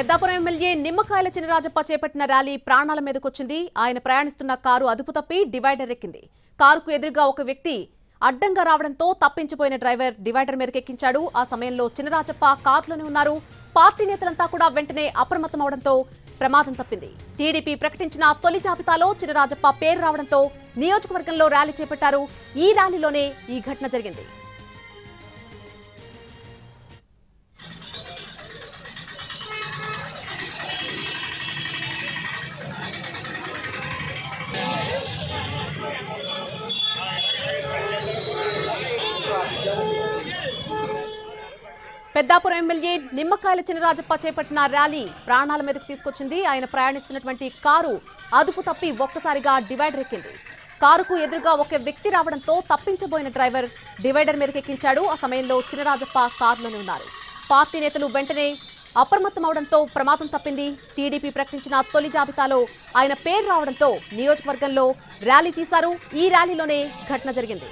Peddapuram MLA Nimmakayala Chinarajappa చేపట్టిన rally ప్రాణాల మీదకొచ్చింది. ఆయన ప్రయాణిస్తున్న కారు అదుపు తప్పి డివైడర్ ఎక్కింది. కారుకు ఎదురుగా ఒక వ్యక్తి అడ్డంగా రావడంతో తప్పించిపోయిన డ్రైవర్ డివైడర్ మీదకెక్కించాడు. ఆ సమయంలో చినరాజప్ప కారులోనే ఉన్నారు. పార్టీ నేతలంతా కూడా వెంటనే అప్రమత్తం అవడంతో ప్రమాదం తప్పింది. టీడీపీ ప్రకటించిన తొలి జాబితాలో చినరాజప్ప పేరు రావడంతో నియోజకవర్గంలో ర్యాలీ చేపట్టారు. ఈ ర్యాలీలోనే ఈ ఘటన జరిగింది. పెద్దాపురం ఎమ్మెల్యే నిమ్మకాయల చినరాజప్ప చేపట్టిన ర్యాలీ ప్రాణాల మీదకు తీసుకొచ్చింది. ఆయన ప్రయాణిస్తున్నటువంటి కారు అదుపు తప్పి ఒక్కసారిగా డివైడర్ ఎక్కింది. కారుకు ఎదురుగా ఒక వ్యక్తి రావడంతో తప్పించబోయిన డ్రైవర్ డివైడర్ మీదకి ఎక్కించాడు. ఆ సమయంలో చినరాజప్ప కారులోనే ఉన్నారు. పార్టీ నేతలు వెంటనే అప్రమత్తం అవడంతో ప్రమాదం తప్పింది. టీడీపీ ప్రకటించిన తొలి జాబితాలో ఆయన పేరు రావడంతో నియోజకవర్గంలో ర్యాలీ తీశారు. ఈ ర్యాలీలోనే ఘటన జరిగింది.